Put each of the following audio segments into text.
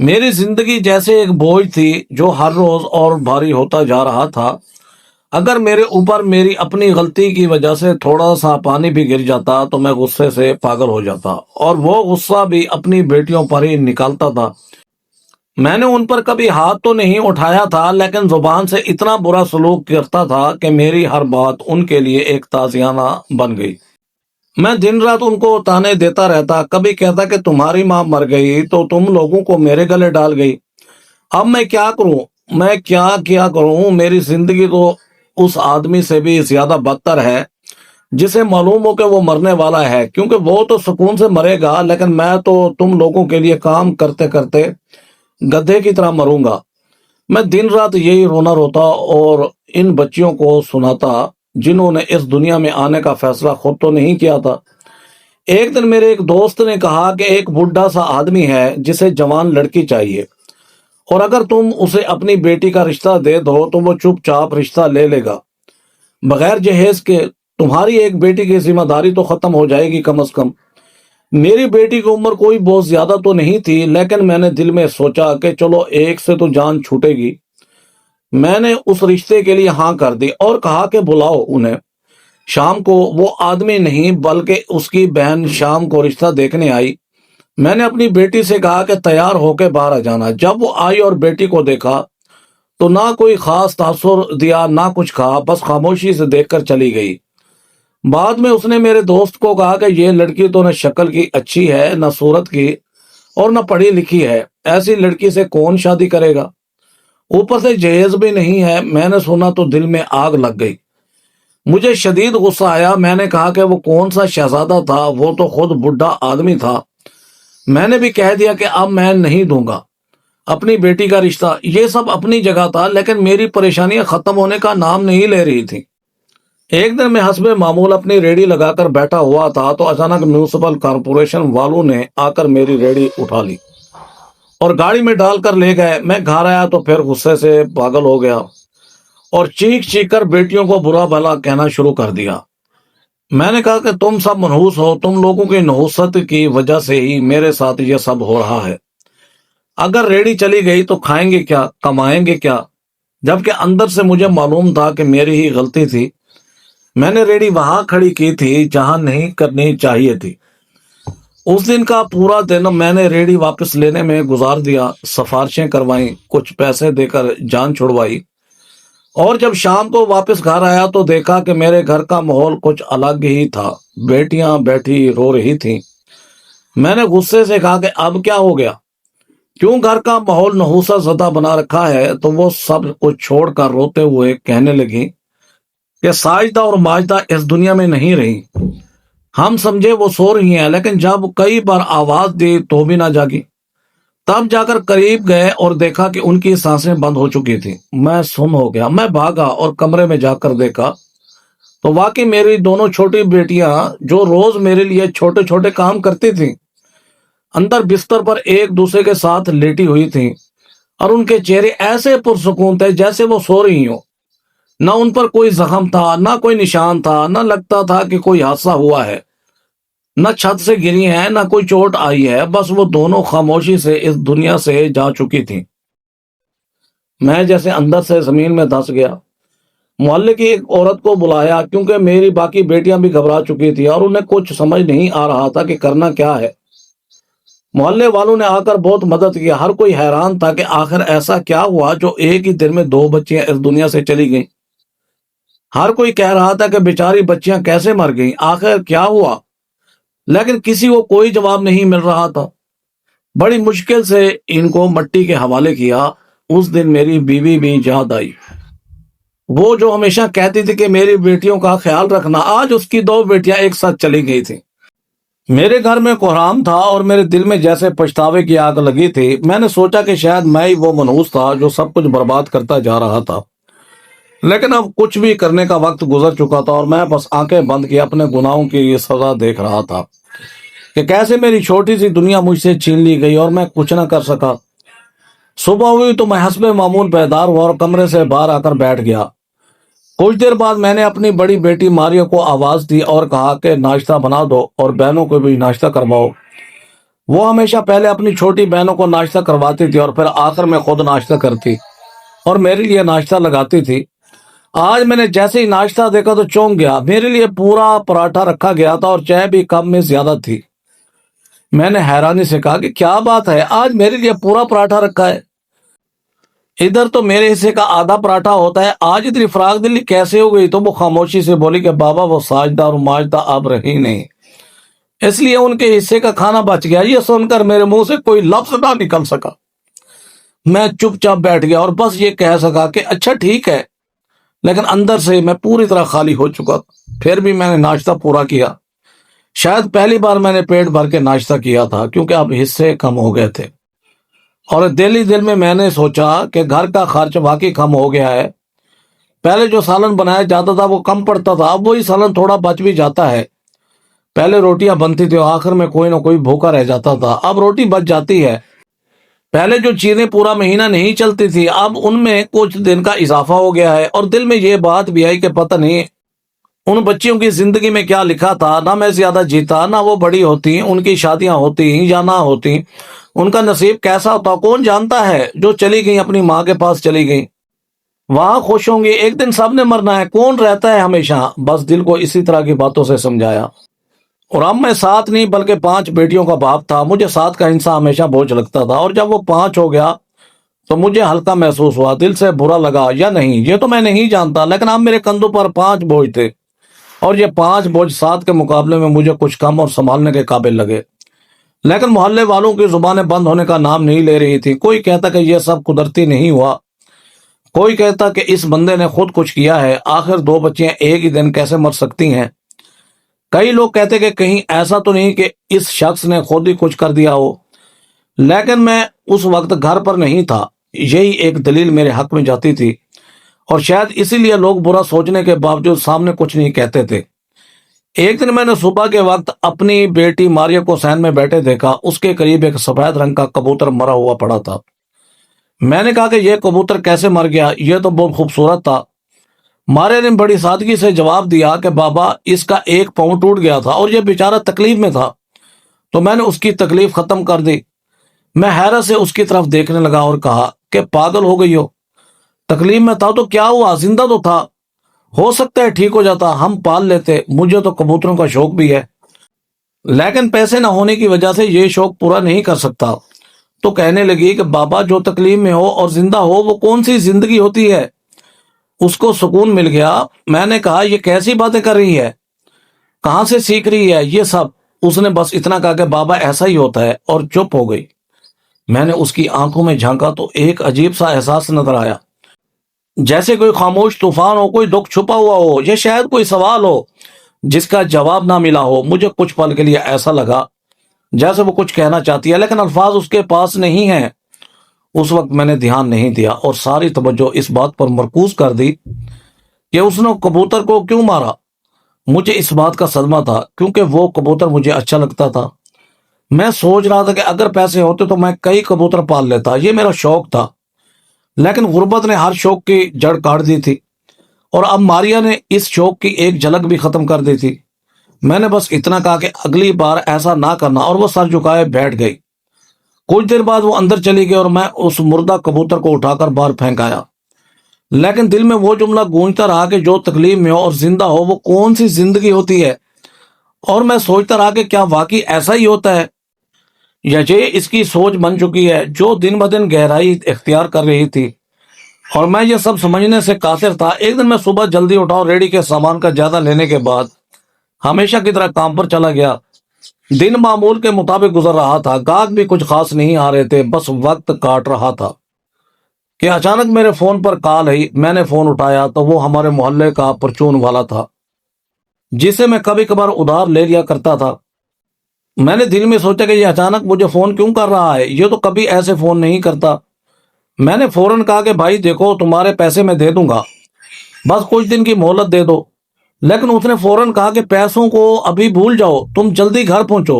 میری زندگی جیسے ایک بوجھ تھی جو ہر روز اور بھاری ہوتا جا رہا تھا۔ اگر میرے اوپر میری اپنی غلطی کی وجہ سے تھوڑا سا پانی بھی گر جاتا تو میں غصے سے پاگل ہو جاتا، اور وہ غصہ بھی اپنی بیٹیوں پر ہی نکالتا تھا۔ میں نے ان پر کبھی ہاتھ تو نہیں اٹھایا تھا، لیکن زبان سے اتنا برا سلوک کرتا تھا کہ میری ہر بات ان کے لیے ایک تازیانہ بن گئی۔ میں دن رات ان کو تانے دیتا رہتا، کبھی کہتا کہ تمہاری ماں مر گئی تو تم لوگوں کو میرے گلے ڈال گئی۔ اب میں کیا کروں؟ میں کیا کروں؟ میری زندگی تو اس آدمی سے بھی زیادہ بدتر ہے جسے معلوم ہو کہ وہ مرنے والا ہے، کیونکہ وہ تو سکون سے مرے گا، لیکن میں تو تم لوگوں کے لیے کام کرتے کرتے گدھے کی طرح مروں گا۔ میں دن رات یہی رونا روتا اور ان بچیوں کو سناتا جنہوں نے اس دنیا میں آنے کا فیصلہ خود تو نہیں کیا تھا۔ ایک دن میرے ایک دوست نے کہا کہ ایک بوڑھا سا آدمی ہے جسے جوان لڑکی چاہیے، اور اگر تم اسے اپنی بیٹی کا رشتہ دے دو تو وہ چپ چاپ رشتہ لے لے گا بغیر جہیز کے۔ تمہاری ایک بیٹی کی ذمہ داری تو ختم ہو جائے گی کم از کم۔ میری بیٹی کی عمر کوئی بہت زیادہ تو نہیں تھی، لیکن میں نے دل میں سوچا کہ چلو ایک سے تو جان چھوٹے گی۔ میں نے اس رشتے کے لیے ہاں کر دی اور کہا کہ بلاؤ انہیں۔ شام کو وہ آدمی نہیں بلکہ اس کی بہن شام کو رشتہ دیکھنے آئی۔ میں نے اپنی بیٹی سے کہا کہ تیار ہو کے باہر آ جانا۔ جب وہ آئی اور بیٹی کو دیکھا تو نہ کوئی خاص تاثر دیا نہ کچھ کہا، بس خاموشی سے دیکھ کر چلی گئی۔ بعد میں اس نے میرے دوست کو کہا کہ یہ لڑکی تو نہ شکل کی اچھی ہے، نہ صورت کی، اور نہ پڑھی لکھی ہے، ایسی لڑکی سے کون شادی کرے گا؟ اوپر سے جہیز بھی نہیں ہے۔ میں نے سنا تو دل میں آگ لگ گئی، مجھے شدید غصہ آیا۔ میں نے کہا کہ وہ کون سا شہزادہ تھا، وہ تو خود بڈھا آدمی تھا۔ میں نے بھی کہہ دیا کہ اب میں نہیں دوں گا اپنی بیٹی کا رشتہ۔ یہ سب اپنی جگہ تھا، لیکن میری پریشانیاں ختم ہونے کا نام نہیں لے رہی تھی۔ ایک دن میں حسب معمول اپنی ریڑھی لگا کر بیٹھا ہوا تھا تو اچانک میونسپل کارپوریشن والوں نے آ کر میری ریڑھی اٹھا لی اور گاڑی میں ڈال کر لے گئے۔ میں گھر آیا تو پھر غصے سے پاگل ہو گیا اور چیخ چیخ کر بیٹیوں کو برا بھلا کہنا شروع کر دیا۔ میں نے کہا کہ تم سب منحوس ہو، تم لوگوں کی نحوست کی وجہ سے ہی میرے ساتھ یہ سب ہو رہا ہے۔ اگر ریڑھی چلی گئی تو کھائیں گے کیا، کمائیں گے کیا؟ جبکہ اندر سے مجھے معلوم تھا کہ میری ہی غلطی تھی۔ میں نے ریڑھی وہاں کھڑی کی تھی جہاں نہیں کرنی چاہیے تھی۔ اس دن کا پورا دن میں نے ریڑھی واپس لینے میں گزار دیا، سفارشیں کروائیں، کچھ پیسے دے کر جان چھڑوائی، اور جب شام کو واپس گھر آیا تو دیکھا کہ میرے گھر کا ماحول کچھ الگ ہی تھا۔ بیٹیاں بیٹھی رو رہی تھیں۔ میں نے غصے سے کہا کہ اب کیا ہو گیا؟ کیوں گھر کا ماحول نحوست زدہ بنا رکھا ہے؟ تو وہ سب کچھ چھوڑ کر روتے ہوئے کہنے لگی کہ ساجدہ اور ماجدہ اس دنیا میں نہیں رہی۔ ہم سمجھے وہ سو رہی ہیں، لیکن جب کئی بار آواز دی تو بھی نہ جاگی۔ تب جا کر قریب گئے اور دیکھا کہ ان کی سانسیں بند ہو چکی تھی۔ میں سن ہو گیا۔ میں بھاگا اور کمرے میں جا کر دیکھا تو واقعی میری دونوں چھوٹی بیٹیاں جو روز میرے لیے چھوٹے چھوٹے کام کرتی تھیں، اندر بستر پر ایک دوسرے کے ساتھ لیٹی ہوئی تھیں، اور ان کے چہرے ایسے پرسکون تھے جیسے وہ سو رہی ہوں۔ نہ ان پر کوئی زخم تھا، نہ کوئی نشان تھا، نہ لگتا تھا کہ کوئی حادثہ ہوا ہے، نہ چھت سے گری ہیں، نہ کوئی چوٹ آئی ہے۔ بس وہ دونوں خاموشی سے اس دنیا سے جا چکی تھیں۔ میں جیسے اندر سے زمین میں دھس گیا۔ محلے کی ایک عورت کو بلایا، کیونکہ میری باقی بیٹیاں بھی گھبرا چکی تھی اور انہیں کچھ سمجھ نہیں آ رہا تھا کہ کرنا کیا ہے۔ محلے والوں نے آ کر بہت مدد کی۔ ہر کوئی حیران تھا کہ آخر ایسا کیا ہوا جو ایک ہی دن میں 2 بچیاں اس دنیا سے چلی گئیں۔ ہر کوئی کہہ رہا تھا کہ بیچاری بچیاں کیسے مر گئیں، آخر کیا ہوا، لیکن کسی کو کوئی جواب نہیں مل رہا تھا۔ بڑی مشکل سے ان کو مٹی کے حوالے کیا۔ اس دن میری بیوی بھی یاد آئی، وہ جو ہمیشہ کہتی تھی کہ میری بیٹیوں کا خیال رکھنا۔ آج اس کی 2 بیٹیاں ایک ساتھ چلی گئی تھیں۔ میرے گھر میں کوحرام تھا اور میرے دل میں جیسے پچھتاوے کی آگ لگی تھی۔ میں نے سوچا کہ شاید میں ہی وہ منحوس تھا جو سب کچھ برباد کرتا جا رہا تھا، لیکن اب کچھ بھی کرنے کا وقت گزر چکا تھا اور میں بس آنکھیں بند کیے اپنے گناہوں کی یہ سزا دیکھ رہا تھا کہ کیسے میری چھوٹی سی دنیا مجھ سے چھین لی گئی اور میں کچھ نہ کر سکا۔ صبح ہوئی تو میں حسب معمول بیدار ہوا اور کمرے سے باہر آ کر بیٹھ گیا۔ کچھ دیر بعد میں نے اپنی بڑی بیٹی ماریو کو آواز دی اور کہا کہ ناشتہ بنا دو اور بہنوں کو بھی ناشتہ کرواؤ۔ وہ ہمیشہ پہلے اپنی چھوٹی بہنوں کو ناشتہ کرواتی تھی اور پھر آخر میں خود ناشتہ کرتی اور میرے لیے ناشتہ لگاتی تھی۔ آج میں نے جیسے ہی ناشتہ دیکھا تو چونک گیا۔ میرے لیے پورا پراٹھا رکھا گیا تھا اور چائے بھی کپ میں زیادہ تھی۔ میں نے حیرانی سے کہا کہ کیا بات ہے، آج میرے لیے پورا پراٹھا رکھا ہے، ادھر تو میرے حصے کا آدھا پراٹھا ہوتا ہے، آج اتنی فراغ دلی کیسے ہو گئی؟ تو وہ خاموشی سے بولی کہ بابا وہ ساجدہ اور ماجدہ اب رہی نہیں، اس لیے ان کے حصے کا کھانا بچ گیا۔ یہ سن کر میرے منہ سے کوئی لفظ نہ نکل سکا۔ میں چپ چاپ بیٹھ گیا اور بس یہ کہہ سکا کہ اچھا ٹھیک ہے، لیکن اندر سے میں پوری طرح خالی ہو چکا تھا۔ پھر بھی میں نے ناشتہ پورا کیا۔ شاید پہلی بار میں نے پیٹ بھر کے ناشتہ کیا تھا، کیونکہ اب حصے کم ہو گئے تھے، اور دل ہی دل میں نے سوچا کہ گھر کا خرچ واقعی کم ہو گیا ہے۔ پہلے جو سالن بنایا جاتا تھا وہ کم پڑتا تھا، اب وہی سالن تھوڑا بچ بھی جاتا ہے۔ پہلے روٹیاں بنتی تھی اور آخر میں کوئی نہ کوئی بھوکا رہ جاتا تھا، اب روٹی بچ جاتی ہے۔ پہلے جو چیزیں پورا مہینہ نہیں چلتی تھی، اب ان میں کچھ دن کا اضافہ ہو گیا ہے۔ اور دل میں یہ بات بھی آئی کہ پتہ نہیں ان بچیوں کی زندگی میں کیا لکھا تھا، نہ میں زیادہ جیتا، نہ وہ بڑی ہوتی، ان کی شادیاں ہوتی یا نہ ہوتی، ان کا نصیب کیسا ہوتا کون جانتا ہے۔ جو چلی گئیں اپنی ماں کے پاس چلی گئیں، وہاں خوش ہوں گی، ایک دن سب نے مرنا ہے، کون رہتا ہے ہمیشہ؟ بس دل کو اسی طرح کی باتوں سے سمجھایا۔ اور اب میں 7 نہیں بلکہ 5 بیٹیوں کا باپ تھا۔ مجھے 7 کا حصہ ہمیشہ بوجھ لگتا تھا، اور جب وہ 5 ہو گیا تو مجھے ہلکا محسوس ہوا۔ دل سے برا لگا یا نہیں یہ تو میں نہیں جانتا، لیکن اب میرے کندھوں پر 5 بوجھ تھے، اور یہ 5 بوجھ 7 کے مقابلے میں مجھے کچھ کم اور سنبھالنے کے قابل لگے۔ لیکن محلے والوں کی زبانیں بند ہونے کا نام نہیں لے رہی تھی۔ کوئی کہتا کہ یہ سب قدرتی نہیں ہوا، کوئی کہتا کہ اس بندے نے خود کچھ کیا ہے، آخر 2 بچیاں ایک ہی دن کیسے مر سکتی ہیں؟ کئی لوگ کہتے کہ کہیں ایسا تو نہیں کہ اس شخص نے خود ہی کچھ کر دیا ہو، لیکن میں اس وقت گھر پر نہیں تھا۔ یہی ایک دلیل میرے حق میں جاتی تھی، اور شاید اسی لیے لوگ برا سوچنے کے باوجود سامنے کچھ نہیں کہتے تھے۔ ایک دن میں نے صبح کے وقت اپنی بیٹی ماریا کو صحن میں بیٹھے دیکھا۔ اس کے قریب ایک سفید رنگ کا کبوتر مرا ہوا پڑا تھا۔ میں نے کہا کہ یہ کبوتر کیسے مر گیا؟ یہ تو بہت خوبصورت تھا۔ ماریا نے بڑی سادگی سے جواب دیا کہ بابا اس کا ایک پاؤں ٹوٹ گیا تھا اور یہ بیچارہ تکلیف میں تھا، تو میں نے اس کی تکلیف ختم کر دی۔ میں حیرت سے اس کی طرف دیکھنے لگا اور کہا کہ پاگل ہو گئی ہو؟ تکلیف میں تھا تو کیا ہوا، زندہ تو تھا، ہو سکتا ہے ٹھیک ہو جاتا، ہم پال لیتے۔ مجھے تو کبوتروں کا شوق بھی ہے، لیکن پیسے نہ ہونے کی وجہ سے یہ شوق پورا نہیں کر سکتا۔ تو کہنے لگی کہ بابا جو تکلیف میں ہو اور زندہ ہو وہ کون سی زندگی ہوتی ہے؟ اس کو سکون مل گیا۔ میں نے کہا یہ کیسی باتیں کر رہی ہے، کہاں سے سیکھ رہی ہے یہ سب؟ اس نے بس اتنا کہا کہ بابا ایسا ہی ہوتا ہے، اور چپ ہو گئی۔ میں نے اس کی آنکھوں میں جھانکا تو ایک عجیب سا احساس نظر آیا، جیسے کوئی خاموش طوفان ہو، کوئی دکھ چھپا ہوا ہو، یا شاید کوئی سوال ہو جس کا جواب نہ ملا ہو۔ مجھے کچھ پل کے لیے ایسا لگا جیسے وہ کچھ کہنا چاہتی ہے لیکن الفاظ اس کے پاس نہیں ہیں۔ اس وقت میں نے دھیان نہیں دیا اور ساری توجہ اس بات پر مرکوز کر دی کہ اس نے کبوتر کو کیوں مارا۔ مجھے اس بات کا صدمہ تھا کیونکہ وہ کبوتر مجھے اچھا لگتا تھا۔ میں سوچ رہا تھا کہ اگر پیسے ہوتے تو میں کئی کبوتر پال لیتا، یہ میرا شوق تھا، لیکن غربت نے ہر شوق کی جڑ کاٹ دی تھی، اور اب ماریا نے اس شوق کی ایک جھلک بھی ختم کر دی تھی۔ میں نے بس اتنا کہا کہ اگلی بار ایسا نہ کرنا، اور وہ سر جھکائے بیٹھ گئی۔ کچھ دیر بعد وہ اندر چلی گئی اور میں اس مردہ کبوتر کو اٹھا کر باہر پھینک آیا، لیکن دل میں وہ جملہ گونجتا رہا کہ جو تکلیف میں ہو اور زندہ ہو وہ کون سی زندگی ہوتی ہے؟ اور میں سوچتا رہا کہ کیا واقعی ایسا ہی ہوتا ہے، یا یہ اس کی سوچ بن چکی ہے جو دن بدن گہرائی اختیار کر رہی تھی، اور میں یہ سب سمجھنے سے قاصر تھا۔ ایک دن میں صبح جلدی اٹھا اور ریڈی کے سامان کا جائزہ لینے کے بعد ہمیشہ کی طرح کام پر چلا گیا۔ دن معمول کے مطابق گزر رہا تھا، گاہک بھی کچھ خاص نہیں آ رہے تھے، بس وقت کاٹ رہا تھا کہ اچانک میرے فون پر کال آئی۔ میں نے فون اٹھایا تو وہ ہمارے محلے کا پرچون والا تھا جسے میں کبھی کبھار ادھار لے لیا کرتا تھا۔ میں نے دل میں سوچا کہ یہ اچانک مجھے فون کیوں کر رہا ہے، یہ تو کبھی ایسے فون نہیں کرتا۔ میں نے فوراً کہا کہ بھائی دیکھو تمہارے پیسے میں دے دوں گا، بس کچھ دن کی مہلت دے دو۔ لیکن اس نے فوراً کہا کہ پیسوں کو ابھی بھول جاؤ، تم جلدی گھر پہنچو،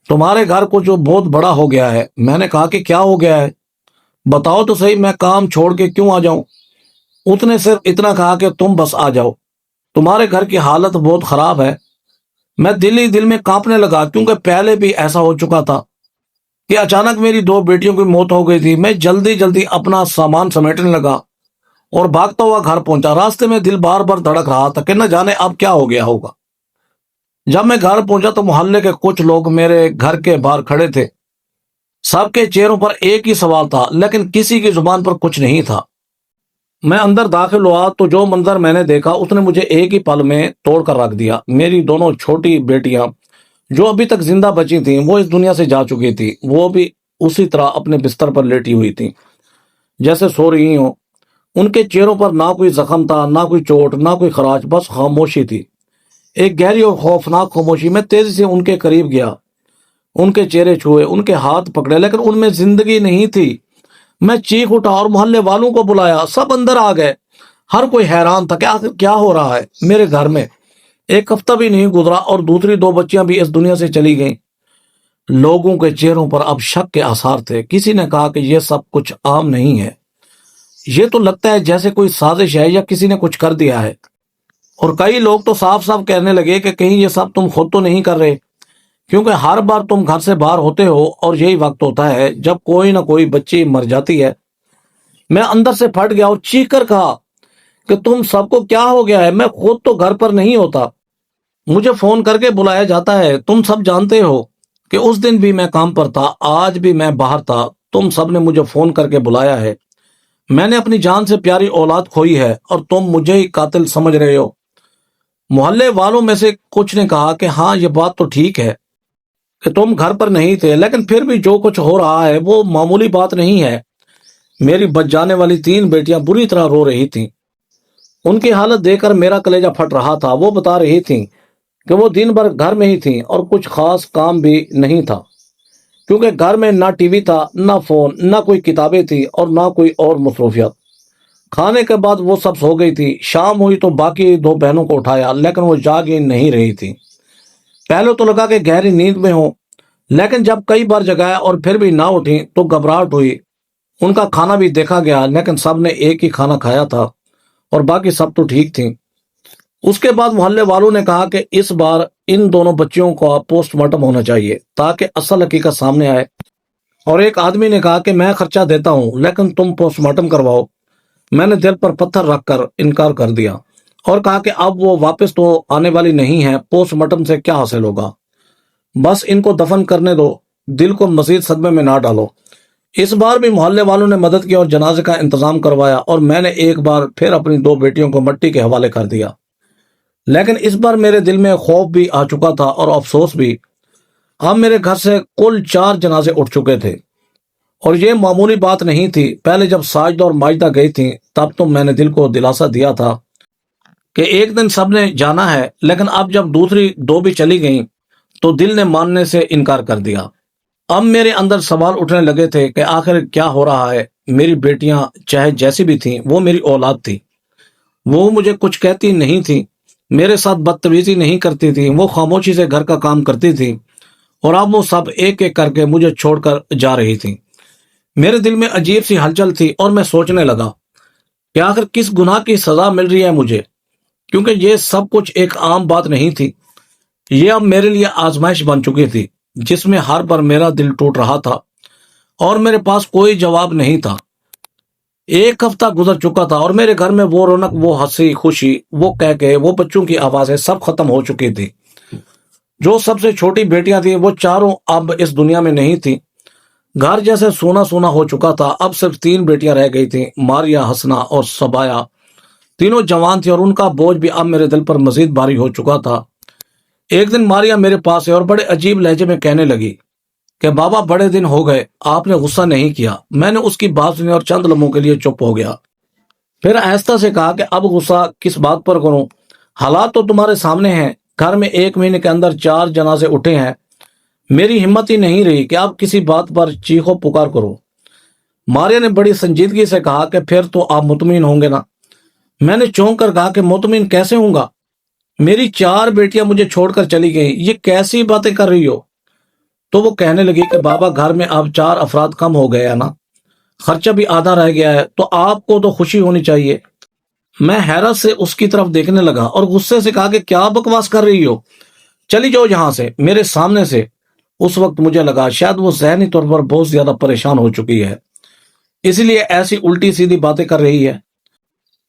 تمہارے گھر کو جو بہت بڑا ہو گیا ہے۔ میں نے کہا کہ کیا ہو گیا ہے، بتاؤ تو صحیح، میں کام چھوڑ کے کیوں آ جاؤں؟ اس نے صرف اتنا کہا کہ تم بس آ جاؤ، تمہارے گھر کی حالت بہت خراب ہے۔ میں دل ہی دل میں کانپنے لگا کیونکہ پہلے بھی ایسا ہو چکا تھا۔ کہ اچانک میری دو بیٹیوں کی موت ہو گئی تھی۔ میں جلدی جلدی اپنا سامان سمیٹنے لگا اور بھاگتا ہوا گھر پہنچا۔ راستے میں دل بار بار دھڑک رہا تھا کہ نہ جانے اب کیا ہو گیا ہوگا۔ جب میں گھر پہنچا تو محلے کے کچھ لوگ میرے گھر کے باہر کھڑے تھے۔ سب کے چہروں پر ایک ہی سوال تھا، لیکن کسی کی زبان پر کچھ نہیں تھا۔ میں اندر داخل ہوا تو جو منظر میں نے دیکھا اس نے مجھے ایک ہی پل میں توڑ کر رکھ دیا۔ میری دونوں چھوٹی بیٹیاں جو ابھی تک زندہ بچی تھیں وہ اس دنیا سے جا چکی تھی۔ وہ بھی اسی طرح اپنے بستر پر لیٹی ہوئی تھیں جیسے سو رہی ہوں۔ ان کے چہروں پر نہ کوئی زخم تھا، نہ کوئی چوٹ، نہ کوئی خراش، بس خاموشی تھی، ایک گہری اور خوفناک خاموشی۔ میں تیزی سے ان کے قریب گیا، ان کے چہرے چھوئے، ان کے ہاتھ پکڑے، لیکن ان میں زندگی نہیں تھی۔ میں چیخ اٹھا اور محلے والوں کو بلایا، سب اندر آ گئے۔ ہر کوئی حیران تھا کہ آخر کیا ہو رہا ہے میرے گھر میں۔ ایک ہفتہ بھی نہیں گزرا اور دوسری دو بچیاں بھی اس دنیا سے چلی گئیں۔ لوگوں کے چہروں پر اب شک کے آثار تھے۔ کسی نے کہا کہ یہ سب کچھ عام نہیں ہے، یہ تو لگتا ہے جیسے کوئی سازش ہے یا کسی نے کچھ کر دیا ہے۔ اور کئی لوگ تو صاف صاف کہنے لگے کہ کہیں یہ سب تم خود تو نہیں کر رہے، کیونکہ ہر بار تم گھر سے باہر ہوتے ہو اور یہی وقت ہوتا ہے جب کوئی نہ کوئی بچی مر جاتی ہے۔ میں اندر سے پھٹ گیا اور چیخ کر کہا کہ تم سب کو کیا ہو گیا ہے؟ میں خود تو گھر پر نہیں ہوتا، مجھے فون کر کے بلایا جاتا ہے۔ تم سب جانتے ہو کہ اس دن بھی میں کام پر تھا، آج بھی میں باہر تھا، تم سب نے مجھے فون کر کے بلایا ہے۔ میں نے اپنی جان سے پیاری اولاد کھوئی ہے اور تم مجھے ہی قاتل سمجھ رہے ہو۔ محلے والوں میں سے کچھ نے کہا کہ ہاں یہ بات تو ٹھیک ہے کہ تم گھر پر نہیں تھے، لیکن پھر بھی جو کچھ ہو رہا ہے وہ معمولی بات نہیں ہے۔ میری بچ جانے والی تین بیٹیاں بری طرح رو رہی تھیں۔ ان کی حالت دیکھ کر میرا کلیجہ پھٹ رہا تھا۔ وہ بتا رہی تھیں کہ وہ دن بھر گھر میں ہی تھیں اور کچھ خاص کام بھی نہیں تھا، کیونکہ گھر میں نہ ٹی وی تھا، نہ فون، نہ کوئی کتابیں تھی اور نہ کوئی اور مصروفیات۔ کھانے کے بعد وہ سب سو گئی تھی۔ شام ہوئی تو باقی دو بہنوں کو اٹھایا، لیکن وہ جاگ ہی نہیں رہی تھی۔ پہلے تو لگا کہ گہری نیند میں ہوں، لیکن جب کئی بار جگایا اور پھر بھی نہ اٹھی تو گھبراہٹ ہوئی۔ ان کا کھانا بھی دیکھا گیا، لیکن سب نے ایک ہی کھانا کھایا تھا اور باقی سب تو ٹھیک تھیں۔ اس کے بعد محلے والوں نے کہا کہ اس بار ان دونوں بچیوں کا پوسٹ مارٹم ہونا چاہیے تاکہ اصل حقیقت سامنے آئے۔ اور ایک آدمی نے کہا کہ میں خرچہ دیتا ہوں، لیکن تم پوسٹ مارٹم کرواؤ۔ میں نے دل پر پتھر رکھ کر انکار کر دیا اور کہا کہ اب وہ واپس تو آنے والی نہیں ہے، پوسٹ مارٹم سے کیا حاصل ہوگا، بس ان کو دفن کرنے دو، دل کو مزید صدمے میں نہ ڈالو۔ اس بار بھی محلے والوں نے مدد کی اور جنازے کا انتظام کروایا، اور میں نے ایک بار پھر اپنی دو بیٹیوں کو مٹی کے حوالے کر دیا۔ لیکن اس بار میرے دل میں خوف بھی آ چکا تھا اور افسوس بھی۔ اب میرے گھر سے کل 4 جنازے اٹھ چکے تھے، اور یہ معمولی بات نہیں تھی۔ پہلے جب ساجدہ اور ماجدہ گئی تھیں تب تو میں نے دل کو دلاسا دیا تھا کہ ایک دن سب نے جانا ہے، لیکن اب جب دوسری دو بھی چلی گئیں تو دل نے ماننے سے انکار کر دیا۔ اب میرے اندر سوال اٹھنے لگے تھے کہ آخر کیا ہو رہا ہے۔ میری بیٹیاں چاہے جیسی بھی تھیں وہ میری اولاد تھی، وہ مجھے کچھ کہتی نہیں تھی، میرے ساتھ بدتمیزی نہیں کرتی تھی، وہ خاموشی سے گھر کا کام کرتی تھی، اور اب وہ سب ایک ایک کر کے مجھے چھوڑ کر جا رہی تھی۔ میرے دل میں عجیب سی ہلچل تھی اور میں سوچنے لگا کہ آخر کس گناہ کی سزا مل رہی ہے مجھے، کیونکہ یہ سب کچھ ایک عام بات نہیں تھی۔ یہ اب میرے لیے آزمائش بن چکی تھی جس میں ہر بار میرا دل ٹوٹ رہا تھا اور میرے پاس کوئی جواب نہیں تھا۔ ایک ہفتہ گزر چکا تھا اور میرے گھر میں وہ رونق، وہ ہنسی خوشی، وہ کہکے، وہ بچوں کی آوازیں سب ختم ہو چکی تھی۔ جو سب سے چھوٹی بیٹیاں تھیں وہ چاروں اب اس دنیا میں نہیں تھیں۔ گھر جیسے سونا سونا ہو چکا تھا۔ اب صرف 3 بیٹیاں رہ گئی تھیں، ماریا، حسنہ اور صبایا۔ تینوں جوان تھیں اور ان کا بوجھ بھی اب میرے دل پر مزید بھاری ہو چکا تھا۔ ایک دن ماریا میرے پاس ہے اور بڑے عجیب لہجے میں کہنے لگی کہ بابا بڑے دن ہو گئے، آپ نے غصہ نہیں کیا۔ میں نے اس کی بات سنی اور چند لمحوں کے لیے چپ ہو گیا، پھر آہستہ سے کہا کہ اب غصہ کس بات پر کروں؟ حالات تو تمہارے سامنے ہیں، گھر میں 1 مہینے کے اندر 4 جنازے اٹھے ہیں، میری ہمت ہی نہیں رہی کہ اب کسی بات پر چیخو پکار کرو۔ ماریا نے بڑی سنجیدگی سے کہا کہ پھر تو آپ مطمئن ہوں گے نا؟ میں نے چونک کر کہا کہ مطمئن کیسے ہوں گا، میری 4 بیٹیاں مجھے چھوڑ کر چلی گئیں، یہ کیسی باتیں کر رہی ہو؟ تو وہ کہنے لگی کہ بابا گھر میں اب 4 افراد کم ہو گئے ہیں نا، خرچہ بھی آدھا رہ گیا ہے، تو آپ کو تو خوشی ہونی چاہیے۔ میں حیرت سے اس کی طرف دیکھنے لگا اور غصے سے کہا کہ کیا بکواس کر رہی ہو، چلی جاؤ یہاں سے، میرے سامنے سے، اس وقت مجھے لگا شاید وہ ذہنی طور پر بہت زیادہ پریشان ہو چکی ہے، اسی لیے ایسی الٹی سیدھی باتیں کر رہی ہے۔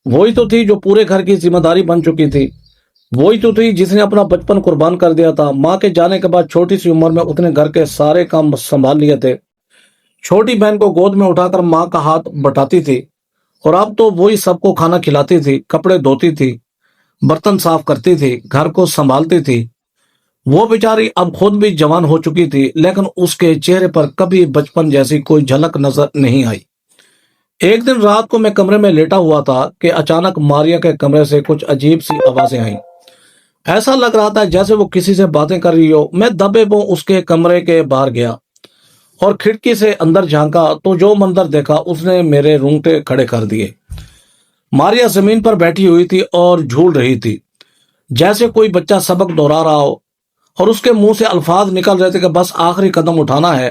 وہی تو تھی جو پورے گھر کی ذمہ داری بن چکی تھی، وہی تو تھی جس نے اپنا بچپن قربان کر دیا تھا۔ ماں کے جانے کے بعد چھوٹی سی عمر میں اس نے گھر کے سارے کام سنبھال لیے تھے۔ چھوٹی بہن کو گود میں اٹھا کر ماں کا ہاتھ بٹاتی تھی، اور اب تو وہی سب کو کھانا کھلاتی تھی، کپڑے دھوتی تھی، برتن صاف کرتی تھی، گھر کو سنبھالتی تھی۔ وہ بیچاری اب خود بھی جوان ہو چکی تھی، لیکن اس کے چہرے پر کبھی بچپن جیسی کوئی جھلک نظر نہیں آئی۔ ایک دن رات کو میں کمرے میں لیٹا ہوا تھا کہ اچانک ماریا کے کمرے سے کچھ عجیب سی آوازیں آئیں۔ ایسا لگ رہا تھا جیسے وہ کسی سے باتیں کر رہی ہو۔ میں دبے بو اس کے کمرے کے باہر گیا اور کھڑکی سے اندر جھانکا تو جو منظر دیکھا اس نے میرے رونگٹے کھڑے کر دیے۔ ماریا زمین پر بیٹھی ہوئی تھی اور جھول رہی تھی، جیسے کوئی بچہ سبق دہرا رہا ہو، اور اس کے منہ سے الفاظ نکل رہے تھے کہ بس آخری قدم اٹھانا ہے،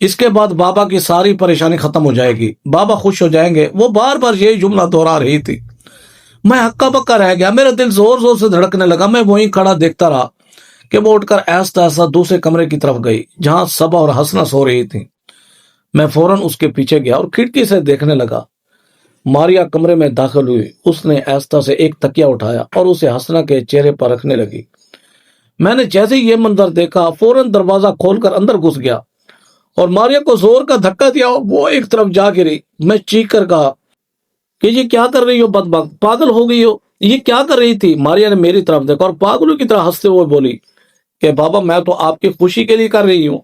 اس کے بعد بابا کی ساری پریشانی ختم ہو جائے گی، بابا خوش ہو جائیں گے۔ وہ بار بار یہی جملہ دہرا رہی تھی۔ میں ہکا بکا رہ گیا، میرا دل زور زور سے دھڑکنے لگا۔ میں وہیں کھڑا دیکھتا رہا کہ وہ اٹھ کر آہستہ آہستہ دوسرے کمرے کی طرف گئی جہاں صبا اور حسنہ سو رہی تھی۔ میں فوراً اس کے پیچھے گیا اور کھڑکی سے دیکھنے لگا۔ ماریا کمرے میں داخل ہوئی، اس نے آہستہ سے ایک تکیا اٹھایا اور اسے حسنہ کے چہرے پر رکھنے لگی۔ میں نے جیسے یہ منظر دیکھا فوراً دروازہ کھول کر اندر گھس گیا اور ماریا کو زور کا دھکا دیا، وہ ایک طرف جا گری۔ میں چیخ کر کہا کہ یہ کیا کر رہی ہو بدبخت، پاگل ہو گئی ہو، یہ کیا کر رہی تھی؟ ماریا نے میری طرف دیکھا اور پاگلوں کی طرح ہنستے ہوئے بولی کہ بابا میں تو آپ کی خوشی کے لیے کر رہی ہوں،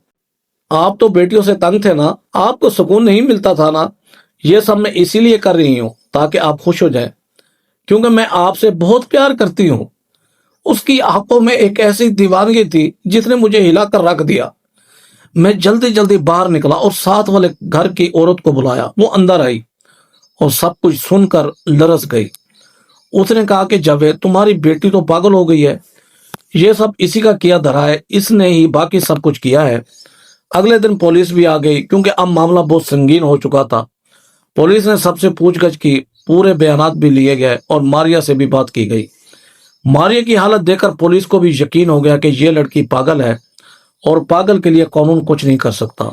آپ تو بیٹیوں سے تنگ تھے نا، آپ کو سکون نہیں ملتا تھا نا، یہ سب میں اسی لیے کر رہی ہوں تاکہ آپ خوش ہو جائیں، کیونکہ میں آپ سے بہت پیار کرتی ہوں۔ اس کی آنکھوں میں ایک ایسی دیوانگی تھی جس نے مجھے ہلا کر رکھ دیا۔ میں جلدی جلدی باہر نکلا اور ساتھ والے گھر کی عورت کو بلایا۔ وہ اندر آئی اور سب کچھ سن کر لرز گئی۔ اس نے کہا کہ جاوید تمہاری بیٹی تو پاگل ہو گئی ہے، یہ سب اسی کا کیا دھرا ہے، اس نے ہی باقی سب کچھ کیا ہے۔ اگلے دن پولیس بھی آ گئی کیونکہ اب معاملہ بہت سنگین ہو چکا تھا۔ پولیس نے سب سے پوچھ گچھ کی، پورے بیانات بھی لیے گئے اور ماریا سے بھی بات کی گئی۔ ماریا کی حالت دیکھ کر پولیس کو بھی یقین ہو گیا کہ یہ لڑکی پاگل ہے اور پاگل کے لیے قانون کچھ نہیں کر سکتا،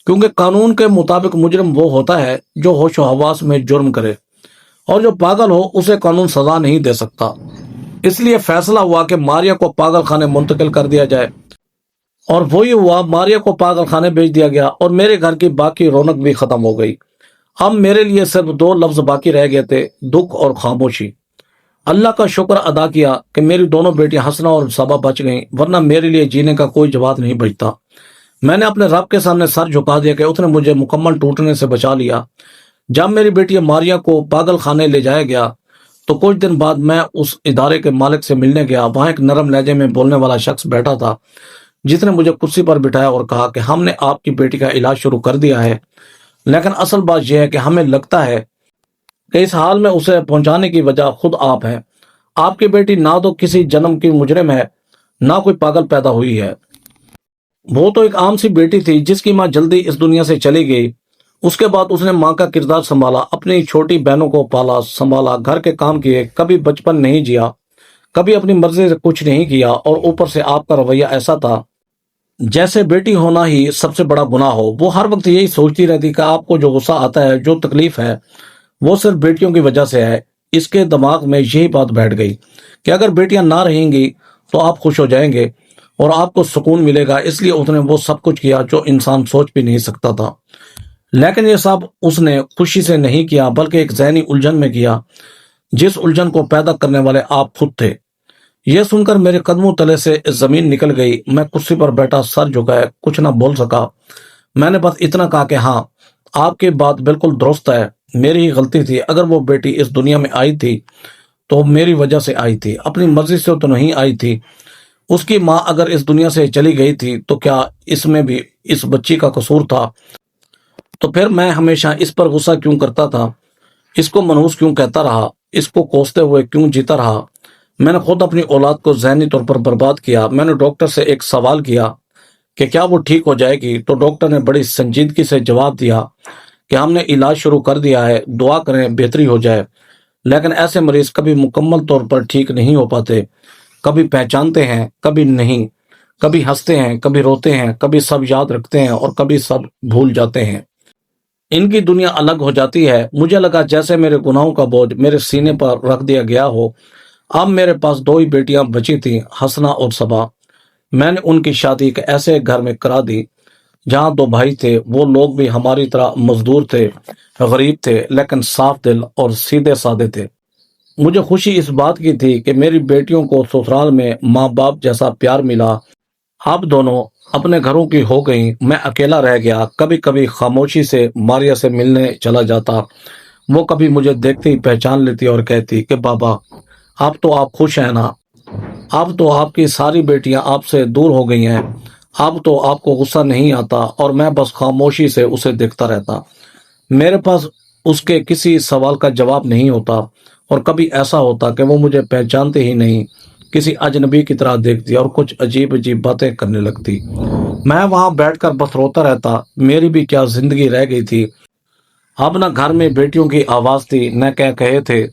کیونکہ قانون کے مطابق مجرم وہ ہوتا ہے جو ہوش و حواس میں جرم کرے، اور جو پاگل ہو اسے قانون سزا نہیں دے سکتا۔ اس لیے فیصلہ ہوا کہ ماریا کو پاگل خانے منتقل کر دیا جائے، اور وہی ہوا، ماریا کو پاگل خانے بھیج دیا گیا اور میرے گھر کی باقی رونق بھی ختم ہو گئی۔ اب میرے لیے صرف دو لفظ باقی رہ گئے تھے، دکھ اور خاموشی۔ اللہ کا شکر ادا کیا کہ میری دونوں بیٹیاں حسنہ اور صبا بچ گئیں، ورنہ میرے لیے جینے کا کوئی جواب نہیں بچتا۔ میں نے اپنے رب کے سامنے سر جھکا دیا کہ اس نے مجھے مکمل ٹوٹنے سے بچا لیا۔ جب میری بیٹی ماریا کو پاگل خانے لے جایا گیا تو کچھ دن بعد میں اس ادارے کے مالک سے ملنے گیا۔ وہاں ایک نرم لہجے میں بولنے والا شخص بیٹھا تھا جس نے مجھے کرسی پر بٹھایا اور کہا کہ ہم نے آپ کی بیٹی کا علاج شروع کر دیا ہے، لیکن اصل بات یہ ہے کہ ہمیں لگتا ہے کہ اس حال میں اسے پہنچانے کی وجہ خود آپ ہیں۔ آپ کی بیٹی نہ تو کسی جنم کی مجرم ہے، نہ کوئی پاگل پیدا ہوئی ہے، وہ تو ایک عام سی بیٹی تھی جس کی ماں جلدی اس دنیا سے چلی گئی۔ اس کے بعد اس نے ماں کا کردار سنبھالا، اپنی چھوٹی بہنوں کو پالا سنبھالا، گھر کے کام کیے، کبھی بچپن نہیں جیا، کبھی اپنی مرضی سے کچھ نہیں کیا، اور اوپر سے آپ کا رویہ ایسا تھا جیسے بیٹی ہونا ہی سب سے بڑا گناہ ہو۔ وہ ہر وقت یہی سوچتی رہتی کہ آپ کو جو غصہ آتا ہے، جو تکلیف ہے، وہ صرف بیٹیوں کی وجہ سے ہے۔ اس کے دماغ میں یہی بات بیٹھ گئی کہ اگر بیٹیاں نہ رہیں گی تو آپ خوش ہو جائیں گے اور آپ کو سکون ملے گا۔ اس لیے اس نے وہ سب کچھ کیا جو انسان سوچ بھی نہیں سکتا تھا، لیکن یہ سب اس نے خوشی سے نہیں کیا بلکہ ایک ذہنی الجھن میں کیا، جس الجھن کو پیدا کرنے والے آپ خود تھے۔ یہ سن کر میرے قدموں تلے سے زمین نکل گئی۔ میں کرسی پر بیٹھا سر جھکائے کچھ نہ بول سکا۔ میں نے بس اتنا کہا کہ ہاں، آپ کی بات بالکل درست ہے، میری ہی غلطی تھی۔ اگر وہ بیٹی اس دنیا میں آئی تھی تو میری وجہ سے آئی تھی، اپنی مرضی سے تو نہیں آئی تھی۔ اس کی ماں اگر اس دنیا سے چلی گئی تھی تو کیا اس میں بھی اس بچی کا قصور تھا؟ تو پھر میں ہمیشہ اس پر غصہ کیوں کرتا تھا، اس کو منحوس کیوں کہتا رہا، اس کو کوستے ہوئے کیوں جیتا رہا؟ میں نے خود اپنی اولاد کو ذہنی طور پر برباد کیا۔ میں نے ڈاکٹر سے ایک سوال کیا کہ کیا وہ ٹھیک ہو جائے گی، تو ڈاکٹر نے بڑی سنجیدگی سے جواب دیا کہ ہم نے علاج شروع کر دیا ہے، دعا کریں بہتری ہو جائے۔ لیکن ایسے مریض کبھی مکمل طور پر ٹھیک نہیں ہو پاتے، کبھی پہچانتے ہیں کبھی نہیں، کبھی ہنستے ہیں، کبھی روتے ہیں، کبھی سب یاد رکھتے ہیں اور کبھی سب بھول جاتے ہیں۔ ان کی دنیا الگ ہو جاتی ہے۔ مجھے لگا جیسے میرے گناہوں کا بوجھ میرے سینے پر رکھ دیا گیا ہو۔ اب میرے پاس 2 ہی بیٹیاں بچی تھیں، حسنہ اور صبا۔ میں نے ان کی شادی ایک ایسے گھر میں کرا دی جہاں 2 بھائی تھے۔ وہ لوگ بھی ہماری طرح مزدور تھے، غریب تھے، لیکن صاف دل اور سیدھے سادے تھے۔ مجھے خوشی اس بات کی تھی کہ میری بیٹیوں کو سسرال میں ماں باپ جیسا پیار ملا۔ اب دونوں اپنے گھروں کی ہو گئیں، میں اکیلا رہ گیا۔ کبھی کبھی خاموشی سے ماریا سے ملنے چلا جاتا۔ وہ کبھی مجھے دیکھتے ہی پہچان لیتی اور کہتی کہ بابا اب تو آپ خوش ہیں نا، اب تو آپ کی ساری بیٹیاں آپ سے دور ہو گئی ہیں، اب تو آپ کو غصہ نہیں آتا۔ اور میں بس خاموشی سے اسے دیکھتا رہتا۔ میرے پاس اس کے کسی سوال کا جواب نہیں ہوتا، اور کبھی ایسا ہوتا کہ وہ مجھے پہچانتے ہی نہیں، کسی اجنبی کی طرح دیکھتی اور کچھ عجیب عجیب باتیں کرنے لگتی۔ میں وہاں بیٹھ کر بس روتا رہتا۔ میری بھی کیا زندگی رہ گئی تھی۔ اب نہ گھر میں بیٹیوں کی آواز تھی، نہ کیا کہے تھے،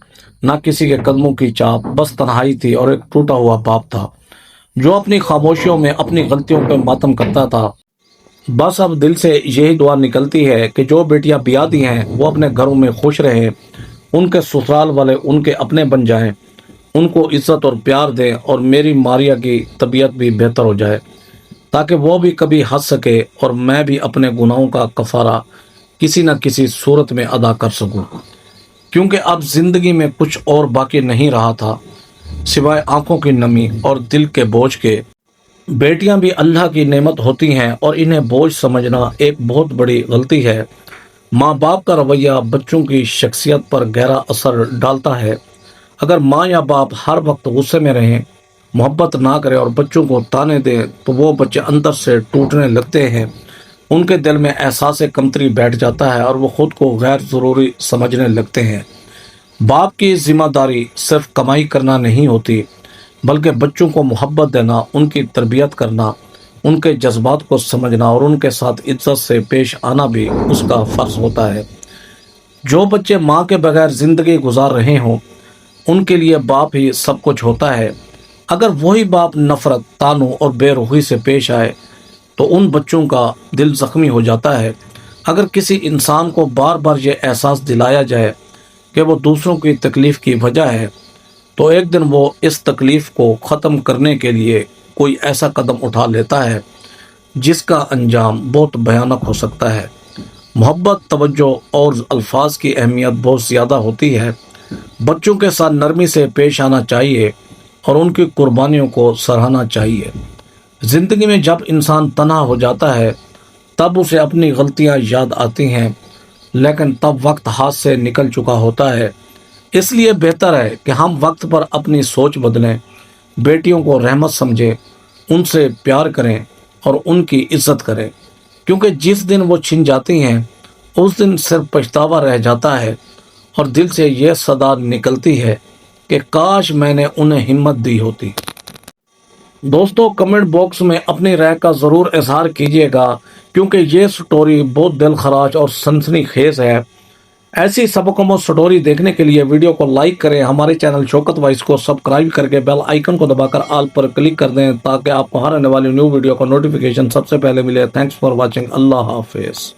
نہ کسی کے قدموں کی چاپ، بس تنہائی تھی اور ایک ٹوٹا ہوا باپ تھا جو اپنی خاموشیوں میں اپنی غلطیوں پہ ماتم کرتا تھا۔ بس اب دل سے یہی دعا نکلتی ہے کہ جو بیٹیاں بیاہ ہیں وہ اپنے گھروں میں خوش رہیں، ان کے سسرال والے ان کے اپنے بن جائیں، ان کو عزت اور پیار دیں، اور میری ماریا کی طبیعت بھی بہتر ہو جائے تاکہ وہ بھی کبھی ہنس سکے اور میں بھی اپنے گناہوں کا کفارہ کسی نہ کسی صورت میں ادا کر سکوں، کیونکہ اب زندگی میں کچھ اور باقی نہیں رہا تھا سوائے آنکھوں کی نمی اور دل کے بوجھ کے۔ بیٹیاں بھی اللہ کی نعمت ہوتی ہیں اور انہیں بوجھ سمجھنا ایک بہت بڑی غلطی ہے۔ ماں باپ کا رویہ بچوں کی شخصیت پر گہرا اثر ڈالتا ہے۔ اگر ماں یا باپ ہر وقت غصے میں رہیں، محبت نہ کرے اور بچوں کو تانے دیں تو وہ بچے اندر سے ٹوٹنے لگتے ہیں۔ ان کے دل میں احساس کمتری بیٹھ جاتا ہے اور وہ خود کو غیر ضروری سمجھنے لگتے ہیں۔ باپ کی ذمہ داری صرف کمائی کرنا نہیں ہوتی، بلکہ بچوں کو محبت دینا، ان کی تربیت کرنا، ان کے جذبات کو سمجھنا اور ان کے ساتھ عزت سے پیش آنا بھی اس کا فرض ہوتا ہے۔ جو بچے ماں کے بغیر زندگی گزار رہے ہوں ان کے لیے باپ ہی سب کچھ ہوتا ہے۔ اگر وہی باپ نفرت، طعنوں اور بے روحی سے پیش آئے تو ان بچوں کا دل زخمی ہو جاتا ہے۔ اگر کسی انسان کو بار بار یہ احساس دلایا جائے کہ وہ دوسروں کی تکلیف کی وجہ ہے تو ایک دن وہ اس تکلیف کو ختم کرنے کے لیے کوئی ایسا قدم اٹھا لیتا ہے جس کا انجام بہت بھیانک ہو سکتا ہے۔ محبت، توجہ اور الفاظ کی اہمیت بہت زیادہ ہوتی ہے۔ بچوں کے ساتھ نرمی سے پیش آنا چاہیے اور ان کی قربانیوں کو سراہنا چاہیے۔ زندگی میں جب انسان تنہا ہو جاتا ہے تب اسے اپنی غلطیاں یاد آتی ہیں، لیکن تب وقت ہاتھ سے نکل چکا ہوتا ہے۔ اس لیے بہتر ہے کہ ہم وقت پر اپنی سوچ بدلیں، بیٹیوں کو رحمت سمجھیں، ان سے پیار کریں اور ان کی عزت کریں، کیونکہ جس دن وہ چھن جاتی ہیں اس دن صرف پچھتاوا رہ جاتا ہے اور دل سے یہ صدا نکلتی ہے کہ کاش میں نے انہیں ہمت دی ہوتی۔ دوستو، کمنٹ باکس میں اپنی رائے کا ضرور اظہار کیجیے گا، کیونکہ یہ سٹوری بہت دل خراش اور سنسنی خیز ہے۔ ایسی سبق آموز سٹوری دیکھنے کے لیے ویڈیو کو لائک کریں، ہمارے چینل شوکت وائس کو سبسکرائب کر کے بیل آئیکن کو دبا کر آل پر کلک کر دیں تاکہ آپ کو ہر آنے والی نیو ویڈیو کا نوٹیفیکیشن سب سے پہلے ملے۔ Thanks for watching. اللہ حافظ۔